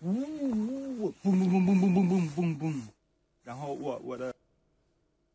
boom boom boom boom boom boom boom boom boom，然后我的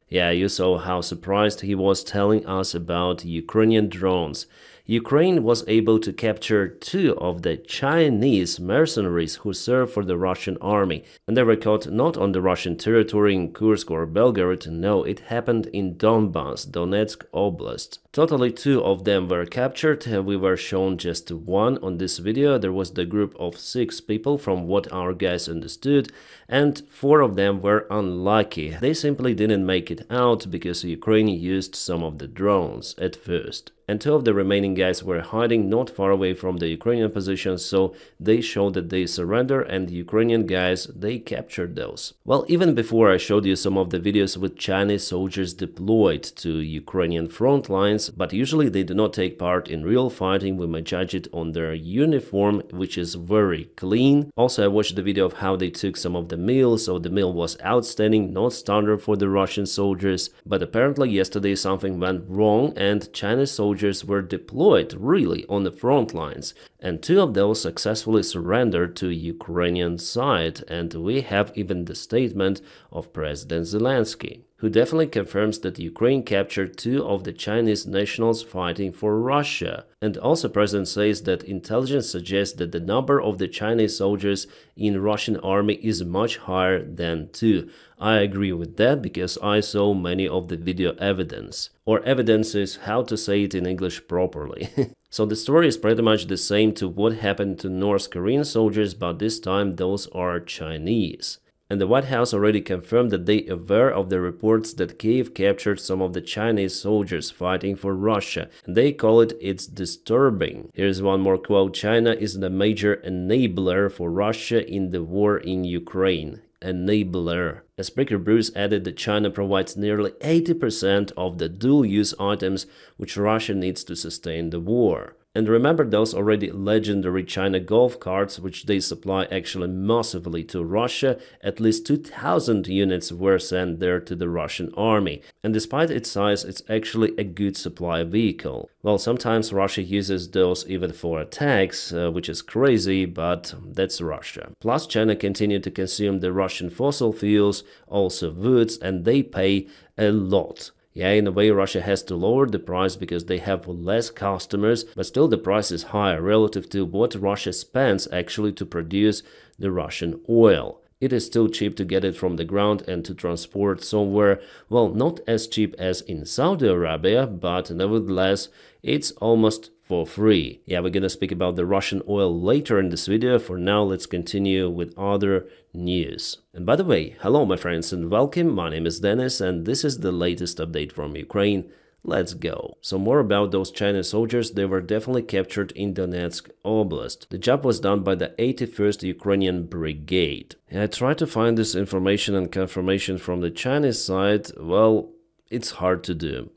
Yeah, you saw how surprised he was telling us about Ukrainian drones. Ukraine was able to capture 2 of the Chinese mercenaries who served for the Russian army, and they were caught not on the Russian territory in Kursk or Belgorod, no, it happened in Donbass, Donetsk Oblast. Totally 2 of them were captured. We were shown just 1 on this video. There was the group of 6 people from what our guys understood, and 4 of them were unlucky. They simply didn't make it out because Ukraine used some of the drones at first. And 2 of the remaining guys were hiding not far away from the Ukrainian positions, so they showed that they surrender, and the Ukrainian guys, they captured those. Well, even before I showed you some of the videos with Chinese soldiers deployed to Ukrainian front lines, but usually they do not take part in real fighting. We might judge it on their uniform, which is very clean. Also, I watched the video of how they took some of the meal, so the meal was outstanding, not standard for the Russian soldiers, but apparently yesterday something went wrong and Chinese soldiers were deployed really on the front lines, and 2 of those successfully surrendered to Ukrainian side, and we have even the statement of President Zelensky, who definitely confirms that Ukraine captured 2 of the Chinese nationals fighting for Russia. And also President says that intelligence suggests that the number of the Chinese soldiers in Russian army is much higher than 2. I agree with that because I saw many of the video evidence. Or evidence is how to say it in English properly. So the story is pretty much the same to what happened to North Korean soldiers, but this time those are Chinese. And the White House already confirmed that they are aware of the reports that Kyiv captured some of the Chinese soldiers fighting for Russia, and they call it's disturbing. Here's one more quote: "China is the major enabler for Russia in the war in Ukraine." Enabler. As Speaker Bruce added that China provides nearly 80% of the dual-use items which Russia needs to sustain the war. And remember those already legendary China golf carts, which they supply actually massively to Russia. At least 2,000 units were sent there to the Russian army. And despite its size, it's actually a good supply vehicle. Well, sometimes Russia uses those even for attacks, which is crazy, but that's Russia. Plus, China continued to consume the Russian fossil fuels, also woods, and they pay a lot. Yeah, in a way Russia has to lower the price because they have less customers, but still the price is higher relative to what Russia spends actually to produce the Russian oil. It is still cheap to get it from the ground and to transport somewhere, well, not as cheap as in Saudi Arabia, but nevertheless, it's almost for free. Yeah, we're gonna speak about the Russian oil later in this video. For now, let's continue with other news. And by the way, hello my friends and welcome. My name is Dennis and this is the latest update from Ukraine. Let's go. So more about those Chinese soldiers. They were definitely captured in Donetsk Oblast. The job was done by the 81st Ukrainian Brigade. And I tried to find this information and confirmation from the Chinese side. Well, it's hard to do.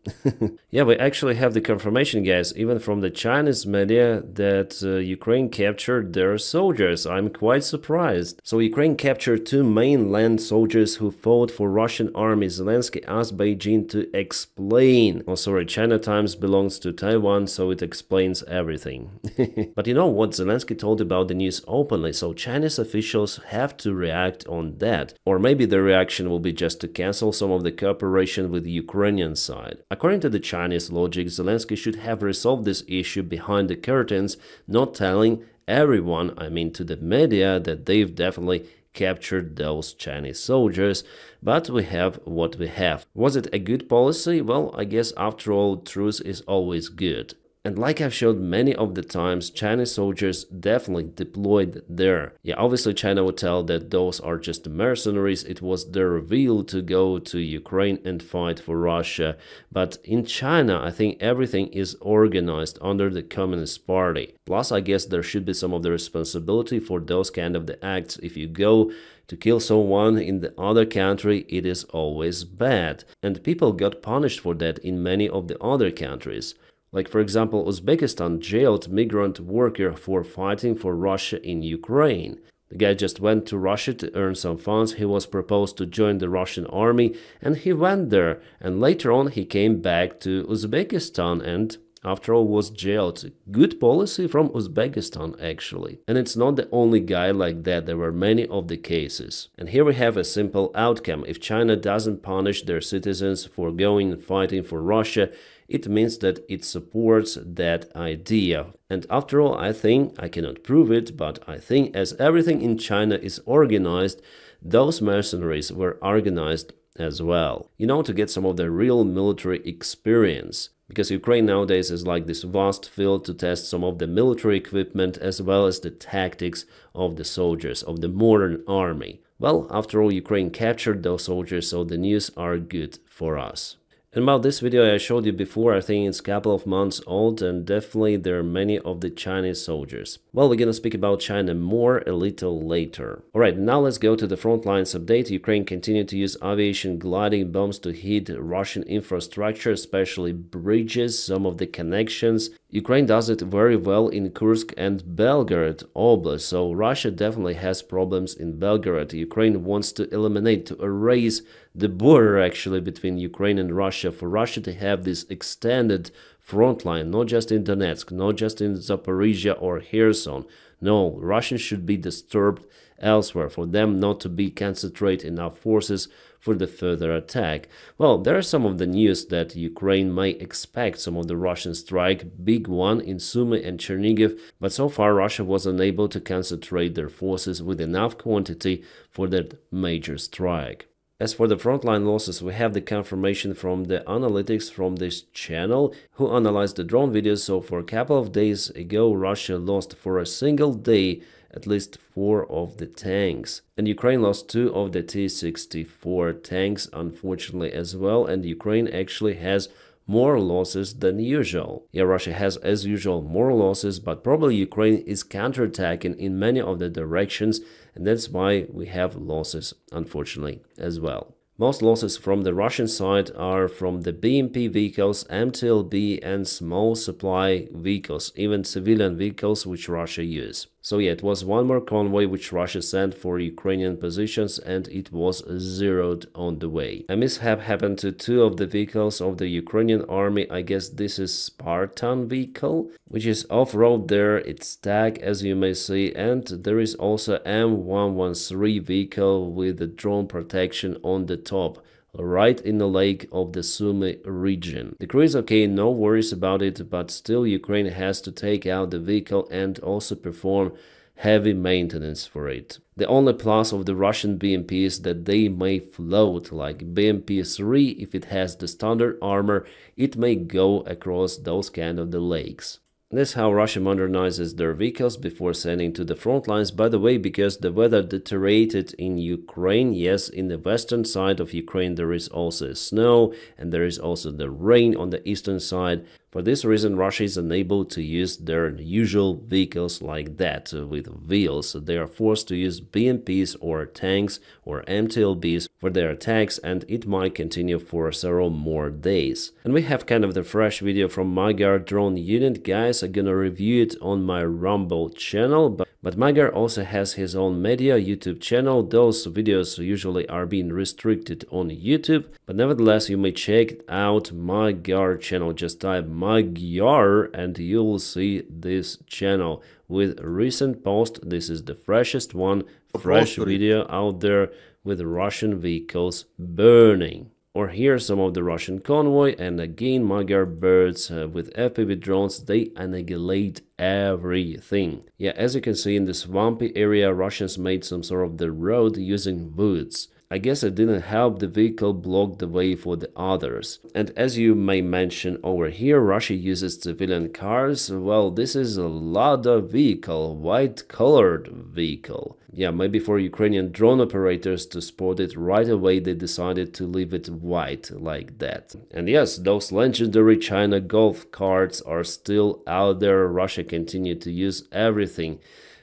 Yeah, we actually have the confirmation, guys, even from the Chinese media, that Ukraine captured their soldiers. I'm quite surprised. So Ukraine captured 2 mainland soldiers who fought for Russian army. Zelensky asked Beijing to explain. Oh, sorry, China Times belongs to Taiwan, so it explains everything. But you know what Zelensky told about the news openly, so Chinese officials have to react on that. Or maybe the reaction will be just to cancel some of the cooperation with the Ukrainian side. According to the Chinese logic, Zelensky should have resolved this issue behind the curtains, not telling everyone, I mean to the media, that they've definitely captured those Chinese soldiers. But we have what we have. Was it a good policy? Well, I guess after all, truth is always good. And like I've showed many of the times, Chinese soldiers definitely deployed there. Yeah, obviously China would tell that those are just mercenaries. It was their will to go to Ukraine and fight for Russia. But in China, I think everything is organized under the Communist Party. Plus, I guess there should be some of the responsibility for those kind of the acts. If you go to kill someone in the other country, it is always bad. And people got punished for that in many of the other countries. Like, for example, Uzbekistan jailed migrant worker for fighting for Russia in Ukraine. The guy just went to Russia to earn some funds. He was proposed to join the Russian army and he went there. And later on he came back to Uzbekistan and after all, was jailed. Good policy from Uzbekistan, actually. And it's not the only guy like that, there were many of the cases. And here we have a simple outcome. If China doesn't punish their citizens for going and fighting for Russia, it means that it supports that idea. And after all, I think, I cannot prove it, but I think as everything in China is organized, those mercenaries were organized as well. You know, to get some of the real military experience. Because Ukraine nowadays is like this vast field to test some of the military equipment as well as the tactics of the soldiers, of the modern army. Well, after all, Ukraine captured those soldiers, so the news are good for us. And about this video I showed you before, I think it's a couple of months old, and definitely there are many of the Chinese soldiers. Well, we're gonna speak about China more a little later. Alright, now let's go to the front lines update. Ukraine continued to use aviation gliding bombs to hit Russian infrastructure, especially bridges, some of the connections. Ukraine does it very well in Kursk and Belgorod Oblast, so Russia definitely has problems in Belgorod. Ukraine wants to eliminate, to erase the border actually between Ukraine and Russia, for Russia to have this extended front line, not just in Donetsk, not just in Zaporizhia or Kherson. No, Russians should be disturbed elsewhere, for them not to be concentrate enough forces for the further attack. Well, there are some of the news that Ukraine may expect some of the Russian strike, big one in Sumy and Chernigiv, but so far Russia was unable to concentrate their forces with enough quantity for that major strike. As for the frontline losses, we have the confirmation from the analytics from this channel who analyzed the drone videos. So for a couple of days ago, Russia lost for a single day at least 4 of the tanks. And Ukraine lost 2 of the T-64 tanks, unfortunately, as well. And Ukraine actually has more losses than usual. Yeah, Russia has, as usual, more losses, but probably Ukraine is counterattacking in many of the directions, and that's why we have losses, unfortunately, as well. Most losses from the Russian side are from the BMP vehicles, MTLB, and small supply vehicles, even civilian vehicles which Russia use. So yeah, it was one more convoy which Russia sent for Ukrainian positions, and it was zeroed on the way. A mishap happened to 2 of the vehicles of the Ukrainian army. I guess this is Spartan vehicle, which is off-road there. It's TAG, as you may see, and there is also M113 vehicle with the drone protection on the top, right in the lake of the Sumy region. The crew is okay, no worries about it, but still Ukraine has to take out the vehicle and also perform heavy maintenance for it. The only plus of the Russian BMP is that they may float, like BMP-3, if it has the standard armor, it may go across those kind of the lakes. That's how Russia modernizes their vehicles before sending to the front lines. By the way, because the weather deteriorated in Ukraine, yes, in the western side of Ukraine there is also snow and there is also the rain on the eastern side. For this reason, Russia is unable to use their usual vehicles like that with wheels. They are forced to use BMPs or tanks or MTLBs for their attacks, and it might continue for several more days. And we have kind of the fresh video from Magyar drone unit. Guys, I'm gonna review it on my Rumble channel, but Magyar also has his own media YouTube channel. Those videos usually are being restricted on YouTube, but nevertheless you may check out Magyar channel. Just type Magyar and you will see this channel with recent post. This is the freshest one, fresh video out there with Russian vehicles burning. Or here some of the Russian convoy, and again Magyar birds with FPV drones, they annihilate everything. Yeah, as you can see in the swampy area, Russians made some sort of the road using woods. I guess it didn't help the vehicle block the way for the others. And as you may mention over here, Russia uses civilian cars. Well, this is a Lada vehicle, white-colored vehicle. Yeah, maybe for Ukrainian drone operators to spot it right away, they decided to leave it white like that. And yes, those legendary China Golf carts are still out there. Russia continued to use everything.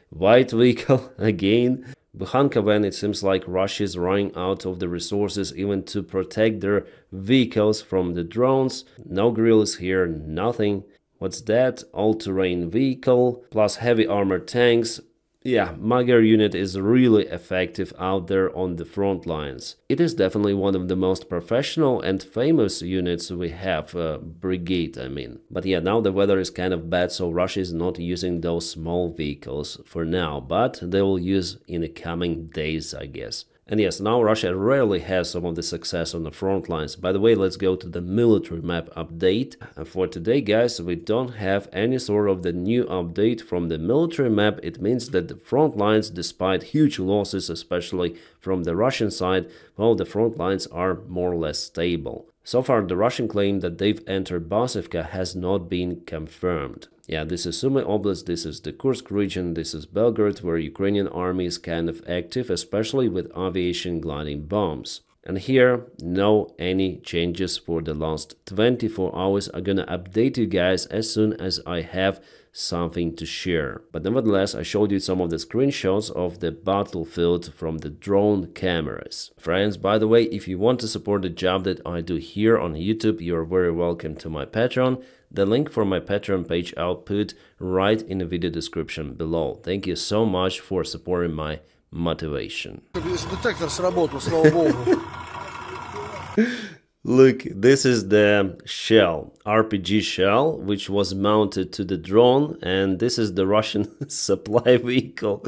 White vehicle again. Bukhanka, it seems like Russia is running out of the resources even to protect their vehicles from the drones. No grills here, nothing. What's that? All-terrain vehicle, plus heavy armored tanks. Yeah, Magyar unit is really effective out there on the front lines. It is definitely one of the most professional and famous units we have, brigade I mean. But yeah, now the weather is kind of bad, so Russia is not using those small vehicles for now, but they will use in the coming days, I guess. And yes, now Russia rarely has some of the success on the front lines. By the way, let's go to the military map update. And for today, guys, we don't have any sort of the new update from the military map. It means that the front lines, despite huge losses, especially from the Russian side, well, the front lines are more or less stable. So far, the Russian claim that they've entered Basivka has not been confirmed. Yeah, this is Sumy Oblast, this is the Kursk region, this is Belgorod, where Ukrainian army is kind of active, especially with aviation gliding bombs. And here, no any changes for the last 24 hours. I'm gonna update you guys as soon as I have something to share. But nevertheless, I showed you some of the screenshots of the battlefield from the drone cameras. Friends, by the way, if you want to support the job that I do here on YouTube, you're very welcome to my Patreon. The link for my Patreon page I'll put right in the video description below. Thank you so much for supporting my motivation. Look, this is the shell, RPG shell, which was mounted to the drone, and this is the Russian supply vehicle.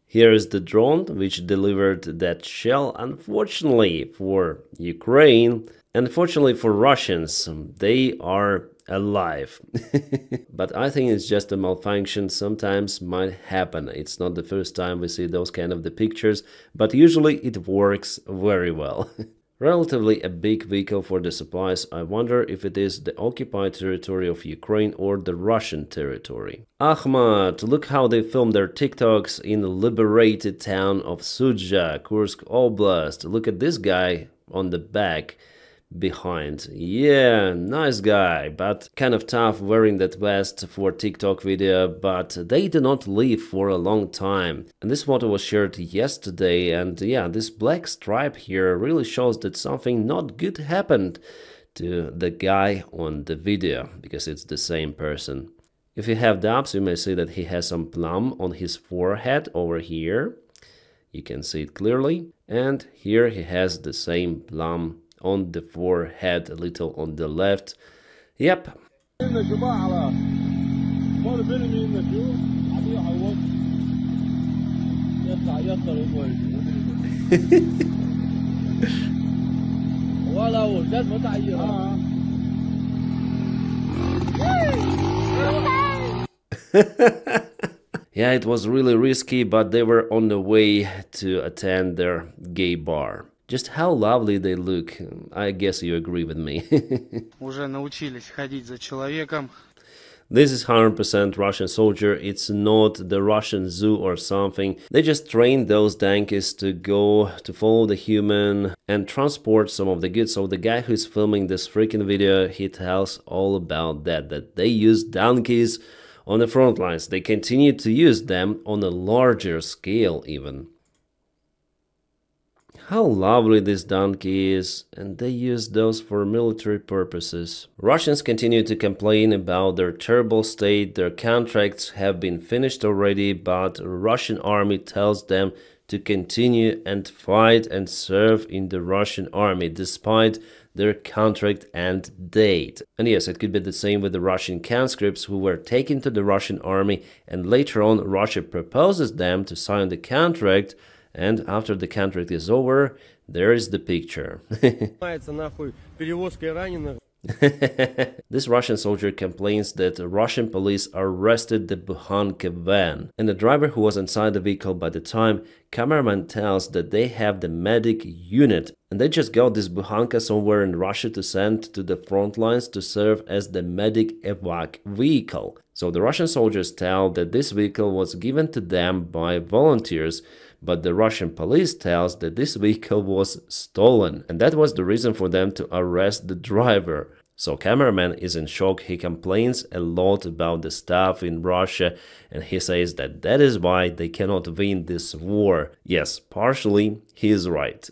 Here is the drone which delivered that shell. Unfortunately for Ukraine, unfortunately for Russians, they are alive. But I think it's just a malfunction. Sometimes might happen. It's not the first time we see those kind of the pictures, but usually it works very well. Relatively a big vehicle for the supplies. I wonder if it is the occupied territory of Ukraine or the Russian territory. Akhmat, look how they film their TikToks in the liberated town of Sudzha, Kursk Oblast. Look at this guy on the back behind. Yeah, nice guy, but kind of tough wearing that vest for TikTok video, but they do not live for a long time. And this photo was shared yesterday, and yeah, this black stripe here really shows that something not good happened to the guy on the video, because it's the same person. If you have doubts, you may see that he has some plum on his forehead over here. You can see it clearly. And here he has the same plum on the forehead, a little on the left. Yep. Yeah, it was really risky, but they were on the way to attend their gay bar. Just how lovely they look. I guess you agree with me. This is 100% Russian soldier. It's not the Russian zoo or something. They just train those donkeys to go to follow the human and transport some of the goods. So the guy who's filming this freaking video, he tells all about that they use donkeys on the front lines. They continue to use them on a larger scale even. How lovely this donkey is, and they use those for military purposes. Russians continue to complain about their terrible state. Their contracts have been finished already, but the Russian army tells them to continue and fight and serve in the Russian army despite their contract end date. And yes, it could be the same with the Russian conscripts who were taken to the Russian army, and later on Russia proposes them to sign the contract. And after the contract is over, there is the picture. This Russian soldier complains that Russian police arrested the Bukhanka van, and the driver who was inside the vehicle by the time, cameraman tells that they have the medic unit, and they just got this Bukhanka somewhere in Russia to send to the front lines to serve as the medic evac vehicle. So the Russian soldiers tell that this vehicle was given to them by volunteers, but the Russian police tells that this vehicle was stolen, and that was the reason for them to arrest the driver. So cameraman is in shock. He complains a lot about the stuff in Russia, and he says that that is why they cannot win this war. Yes, partially he is right.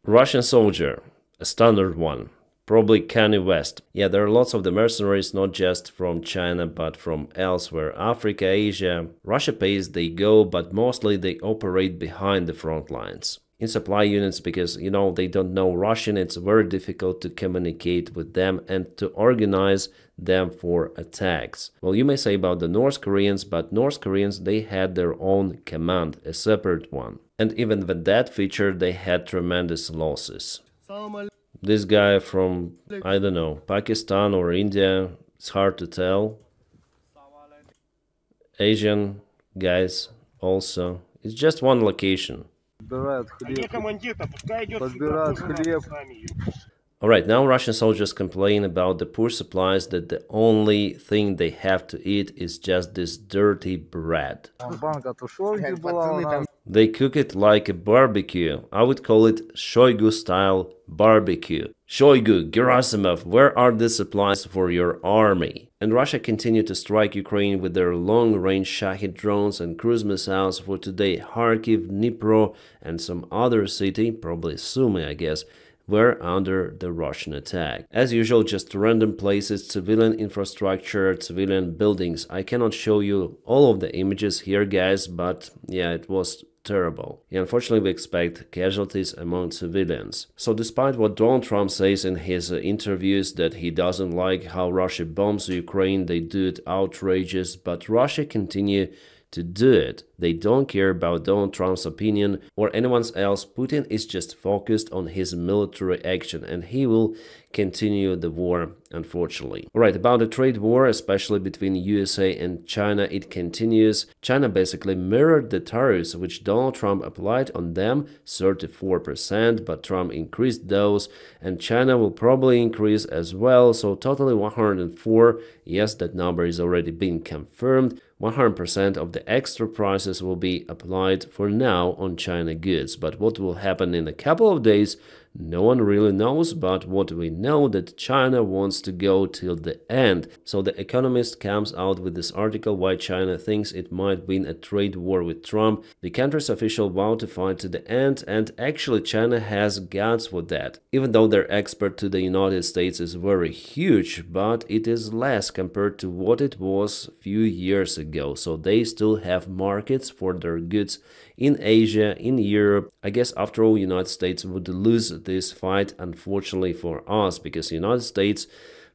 Russian soldier, a standard one, Probably Kanye West. Yeah, there are lots of the mercenaries, not just from China, but from elsewhere. Africa, Asia. Russia pays, they go, but mostly they operate behind the front lines. In supply units, because, they don't know Russian, it's very difficult to communicate with them and to organize them for attacks. Well, you may say about the North Koreans, but North Koreans, they had their own command, a separate one. And even with that feature, they had tremendous losses. This guy from, I don't know, Pakistan or India, it's hard to tell. Asian guys also. It's just one location. Alright, now Russian soldiers complain about the poor supplies, that the only thing they have to eat is just this dirty bread. They cook it like a barbecue. I would call it Shoigu style barbecue. Shoigu, Gerasimov, where are the supplies for your army? And Russia continued to strike Ukraine with their long-range Shahed drones and cruise missiles. For today, Kharkiv, Dnipro and some other city, probably Sumy, I guess, were under the Russian attack. As usual, just random places, civilian infrastructure, civilian buildings. I cannot show you all of the images here, guys, but yeah, it was terrible. Yeah, unfortunately, we expect casualties among civilians. So despite what Donald Trump says in his interviews, that he doesn't like how Russia bombs Ukraine, they do it outrageous, but Russia continue to do it. They don't care about Donald Trump's opinion or anyone else. Putin is just focused on his military action, and he will continue the war, unfortunately. Alright, about the trade war, especially between USA and China, it continues. China basically mirrored the tariffs which Donald Trump applied on them, 34%, but Trump increased those, and China will probably increase as well, so totally 104. Yes, that number is already been confirmed. 100% of the extra prices will be applied for now on China goods, but what will happen in a couple of days, no one really knows. But what we know, that China wants to go till the end. So the Economist comes out with this article why China thinks it might win a trade war with Trump. The country's official vowed to fight to the end, and actually China has guts for that. Even though their export to the United States is very huge, but it is less compared to what it was a few years ago. So they still have markets for their goods in Asia, in Europe. I guess after all, United States would lose this fight, unfortunately for us, because United States,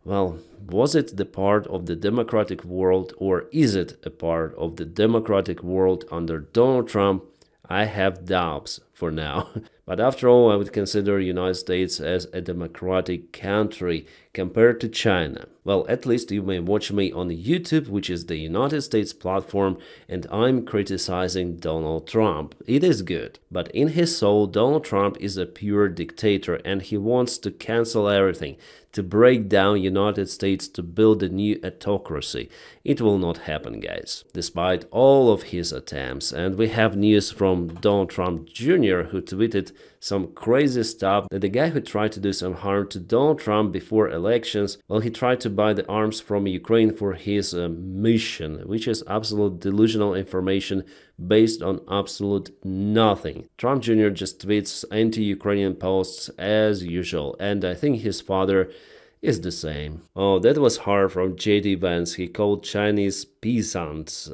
well, was it the part of the democratic world, or is it a part of the democratic world under Donald Trump? I have doubts for now. But after all, I would consider United States as a democratic country compared to China. Well, at least you may watch me on YouTube, which is the United States platform, and I'm criticizing Donald Trump. It is good. But in his soul, Donald Trump is a pure dictator, and he wants to cancel everything, to break down United States, to build a new autocracy. It will not happen, guys, despite all of his attempts. And we have news from Donald Trump Jr., who tweeted some crazy stuff, that the guy who tried to do some harm to Donald Trump before elections, well, he tried to buy the arms from Ukraine for his mission, which is absolute delusional information based on absolute nothing. Trump Jr. just tweets anti-Ukrainian posts as usual, and I think his father is the same. Oh, that was hard from JD Vance. He called Chinese peasants.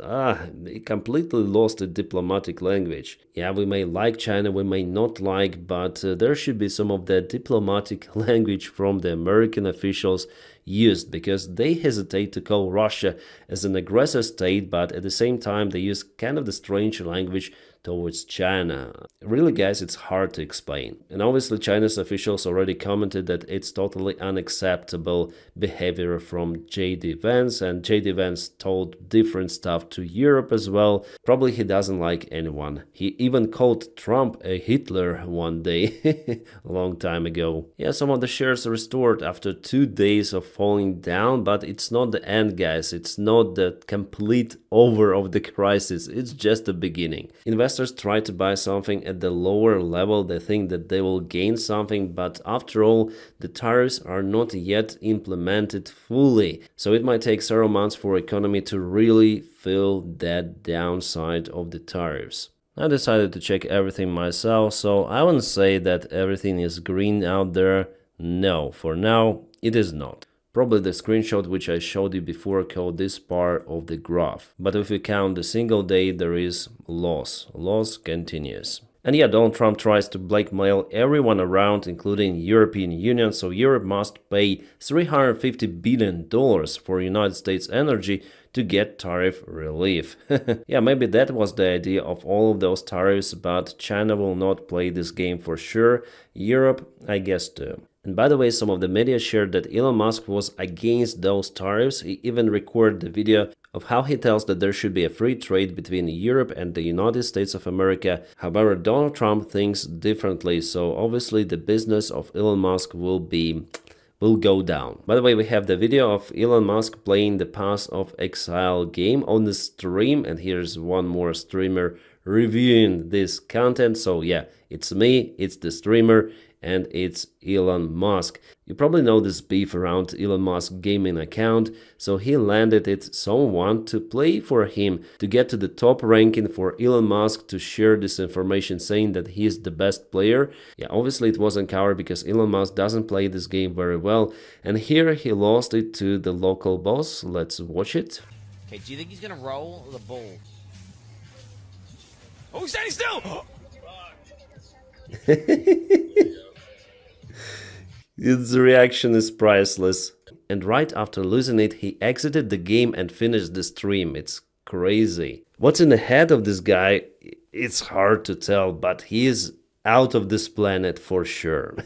He completely lost the diplomatic language. Yeah, we may like China, we may not like, but there should be some of that diplomatic language from the American officials used, because they hesitate to call Russia as an aggressor state, but at the same time they use kind of the strange language towards China. Really, guys, it's hard to explain. And obviously China's officials already commented that it's totally unacceptable behavior from JD Vance, and JD Vance told different stuff to Europe as well. Probably he doesn't like anyone. He even called Trump a Hitler one day, a long time ago. Yeah, some of the shares restored after 2 days of falling down, but it's not the end, guys. It's not the complete over of the crisis. It's just the beginning. Investors try to buy something at the lower level. They think that they will gain something, but after all, the tariffs are not yet implemented fully. So it might take several months for economy to really feel that downside of the tariffs. I decided to check everything myself, so I wouldn't say that everything is green out there. no, for now it is not. Probably the screenshot which I showed you before called this part of the graph. But if we count the single day, there is loss. Loss continues. And yeah, Donald Trump tries to blackmail everyone around, including European Union, so Europe must pay $350 billion for United States energy to get tariff relief. Yeah, maybe that was the idea of all of those tariffs, but China will not play this game for sure. Europe, I guess too. And by the way, some of the media shared that Elon Musk was against those tariffs. He even recorded the video of how he tells that there should be a free trade between Europe and the United States of America. However, Donald Trump thinks differently, so obviously the business of Elon Musk will go down. By the way, we have the video of Elon Musk playing the Path of Exile game on the stream, and here's one more streamer reviewing this content. So yeah, it's me, it's the streamer, and it's Elon Musk. You probably know this beef around Elon Musk gaming account, so he landed it someone to play for him to get to the top ranking for Elon Musk to share this information saying that he is the best player. Yeah, obviously it wasn't covered because Elon Musk doesn't play this game very well, and here he lost it to the local boss. Let's watch it. Okay, do you think he's gonna roll the bull? Oh, he's standing still! His reaction is priceless. And right after losing it, he exited the game and finished the stream. It's crazy. What's in the head of this guy? It's hard to tell, but he is out of this planet for sure.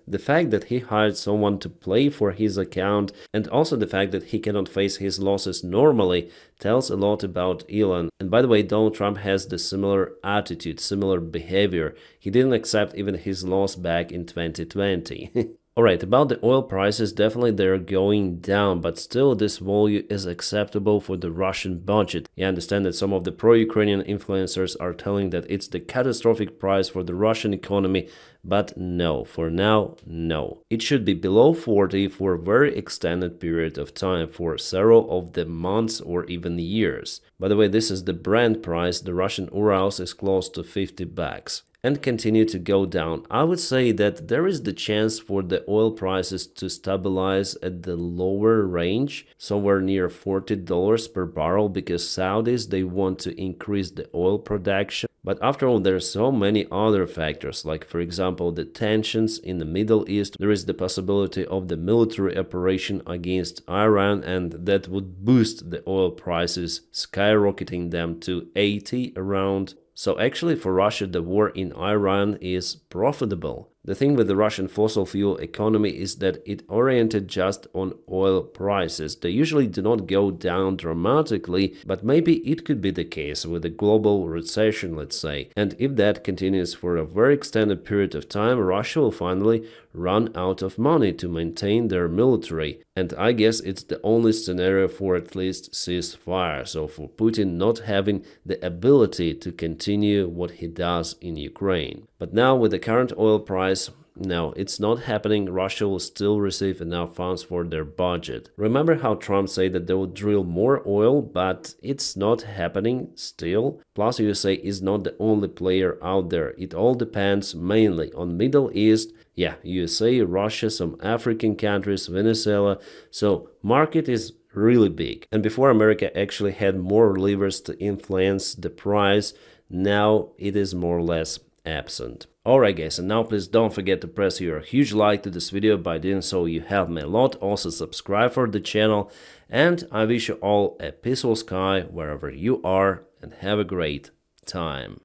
The fact that he hired someone to play for his account, and also the fact that he cannot face his losses normally, tells a lot about Elon. And by the way, Donald Trump has the similar attitude, similar behavior. He didn't accept even his loss back in 2020. Alright, about the oil prices, definitely they're going down, but still this value is acceptable for the Russian budget. I understand that some of the pro-Ukrainian influencers are telling that it's the catastrophic price for the Russian economy, but no, for now, no. It should be below 40 for a very extended period of time, for several of the months or even years. By the way, this is the Brent price. The Russian Urals is close to 50 bucks. And continue to go down. I would say that there is the chance for the oil prices to stabilize at the lower range, somewhere near $40 per barrel, because Saudis, they want to increase the oil production. But after all, there are so many other factors, like for example the tensions in the Middle East. There is the possibility of the military operation against Iran, and that would boost the oil prices, skyrocketing them to 80 around. So actually for Russia, the war in Iran is profitable. The thing with the Russian fossil fuel economy is that it oriented just on oil prices. They usually do not go down dramatically, but maybe it could be the case with a global recession, let's say. And if that continues for a very extended period of time, Russia will finally run out of money to maintain their military. And I guess it's the only scenario for at least ceasefire. So for Putin not having the ability to continue what he does in Ukraine. But now with the current oil price, no, it's not happening. Russia will still receive enough funds for their budget. Remember how Trump said that they will drill more oil, but it's not happening still. Plus, USA is not the only player out there. It all depends mainly on Middle East. Yeah, USA, Russia, some African countries, Venezuela. So market is really big. And before America actually had more levers to influence the price, now it is more or less absent. Alright guys, and now please don't forget to press your huge like to this video. By doing so you help me a lot. Also subscribe for the channel, and I wish you all a peaceful sky wherever you are, and have a great time.